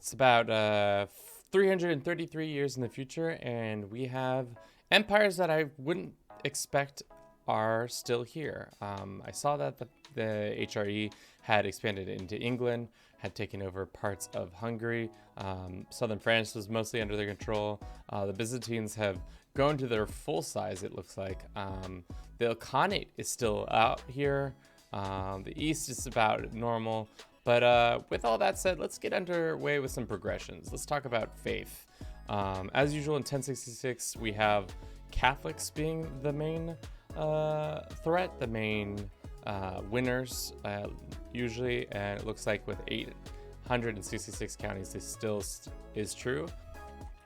It's about 333 years in the future, and we have empires that I wouldn't expect are still here. I saw that the HRE had expanded into England, had taken over parts of Hungary. Southern France was mostly under their control. The Byzantines have grown to their full size, it looks like. The Khanate is still out here. The East is about normal. But with all that said, let's get underway with some progressions. Let's talk about faith. As usual in 1066, we have Catholics being the main threat, the main winners usually, and it looks like with 866 counties, this still is true.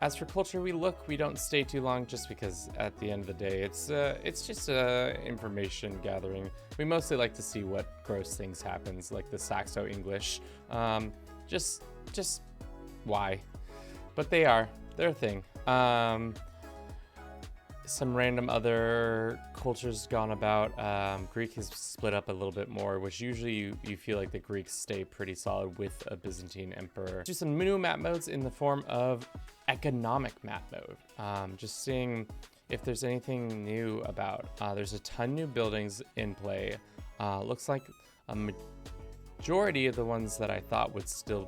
As for culture, we don't stay too long just because at the end of the day, it's just information gathering. We mostly like to see what gross things happens, like the Saxo English. Just why? But they're a thing. Some random other cultures gone about. Greek has split up a little bit more, which usually you feel like the Greeks stay pretty solid with a Byzantine emperor. Do some new map modes in the form of economic map mode. Just seeing if there's anything new about. There's a ton new buildings in play. Looks like a majority of the ones that I thought would still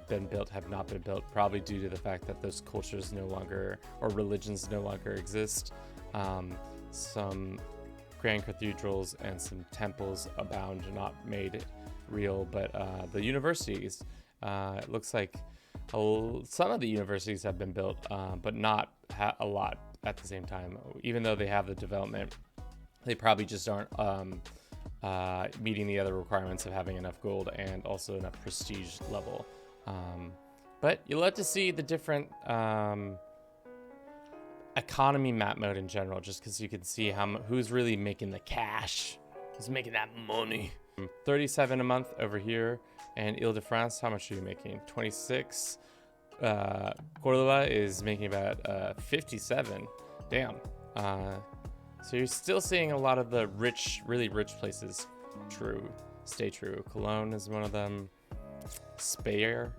been built have not been built, probably due to the fact that those cultures no longer, or religions no longer exist. Some grand cathedrals and some temples abound, not made real, but the universities, it looks like some of the universities have been built, but not a lot at the same time. Even though they have the development, they probably just aren't meeting the other requirements of having enough gold and also enough prestige level. But you'll have to see the different economy map mode in general, just because you can see who's really making the cash, who's making that money. 37 a month over here, and Ile-de-France, how much are you making? 26. Cordoba is making about 57. Damn. So you're still seeing a lot of the rich, really rich places stay true. Cologne is one of them. Speyer.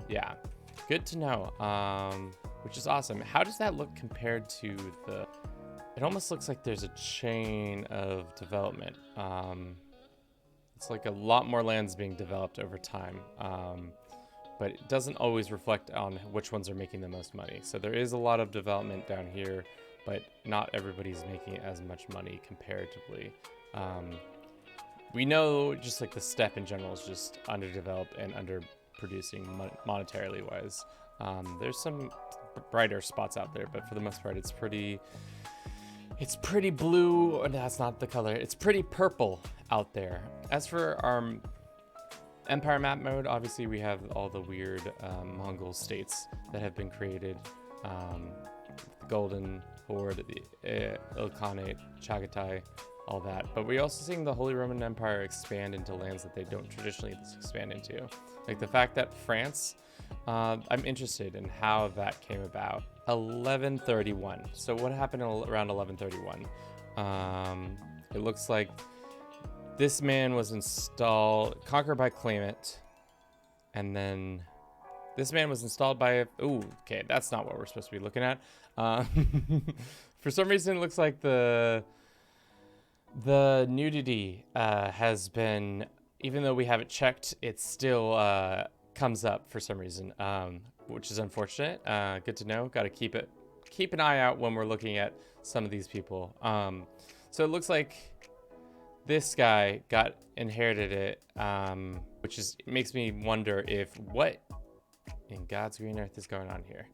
Yeah, good to know. Which is awesome. How does that look compared to it almost looks like there's a chain of development. It's like a lot more lands being developed over time. But it doesn't always reflect on which ones are making the most money. So there is a lot of development down here, but not everybody's making as much money comparatively. We know just like the steppe in general is just underdeveloped and underproducing monetarily wise. There's some brighter spots out there, but for the most part, it's pretty blue. Oh, that's not the color. It's pretty purple out there. As for our Empire map mode, obviously we have all the weird Mongol states that have been created. The Golden Horde, the Ilkhanate, Chagatai, all that. But we're also seeing the Holy Roman Empire expand into lands that they don't traditionally expand into. Like the fact that France, I'm interested in how that came about. 1131. So what happened around 1131? It looks like this man was conquered by Claimant, and then this man was installed by okay, that's not what we're supposed to be looking at. For some reason, it looks like the nudity has been, even though we have it checked, it still comes up for some reason, which is unfortunate. Good to know. Got to keep an eye out when we're looking at some of these people. So it looks like this guy inherited it, which makes me wonder if what in God's green earth is going on here.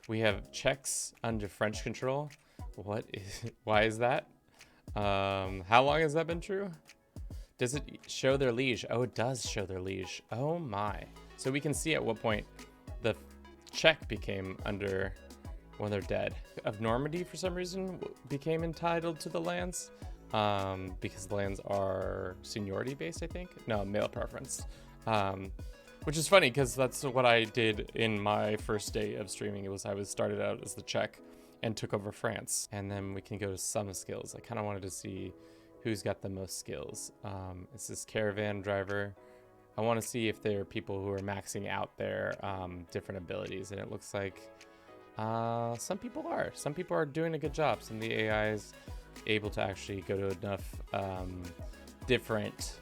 We have Czechs under French control. Why is that? How long has that been true? Does it show their liege? Oh, it does show their liege. Oh my. So we can see at what point the Czech became under when they're dead. Of Normandy, for some reason, became entitled to the lands. Because the lands are seniority based, I think. No, male preference. Which is funny because that's what I did in my first day of streaming. I started out as the Czech and took over France. And then we can go to some skills. I kind of wanted to see who's got the most skills. It's this caravan driver. I want to see if there are people who are maxing out their different abilities, and it looks like some people are. Some people are doing a good job. Some of the AI is able to actually go to enough different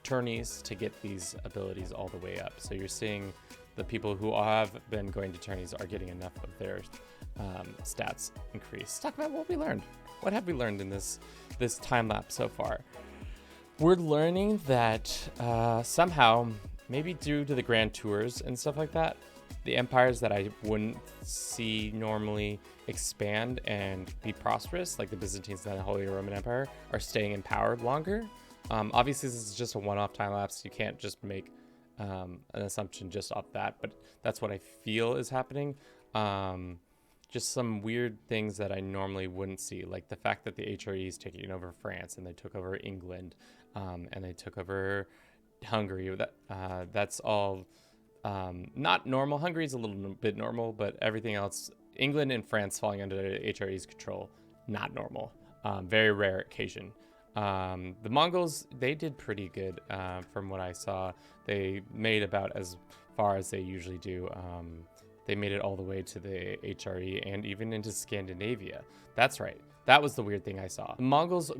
tourneys to get these abilities all the way up. So you're seeing the people who have been going to tourneys are getting enough of their stats increase. Let's talk about what we learned. What have we learned in this time lapse so far? We're learning that somehow, maybe due to the grand tours and stuff like that, the empires that I wouldn't see normally expand and be prosperous, like the Byzantines and the Holy Roman Empire, are staying in power longer. Obviously, this is just a one-off time lapse. You can't just make an assumption just off that, but that's what I feel is happening. Just some weird things that I normally wouldn't see, like the fact that the HRE is taking over France and they took over England, and they took over Hungary. That's all not normal. Hungary is a little bit normal, but everything else, England and France falling under HRE's control, not normal. Very rare occasion. The Mongols, they did pretty good from what I saw. They made about as far as they usually do. They made it all the way to the HRE and even into Scandinavia. That's right. That was the weird thing I saw. The Mongols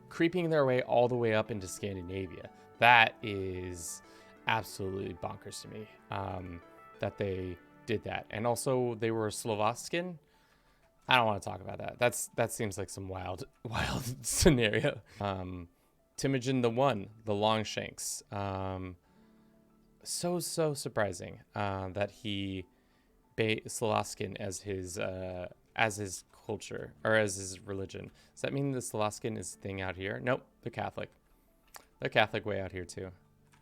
creeping their way all the way up into Scandinavia. That is absolutely bonkers to me, that they did that. And also they were Slovaskan. I don't want to talk about that. That seems like some wild scenario. Temujin the One, the Longshanks. So surprising that he Slovaskan as his culture or as his religion. Does that mean the Slovaskan is the thing out here? Nope, they're Catholic. They're Catholic way out here too.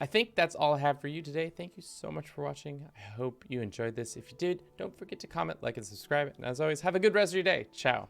I think that's all I have for you today. Thank you so much for watching. I hope you enjoyed this. If you did, don't forget to comment, like, and subscribe. And as always, have a good rest of your day. Ciao.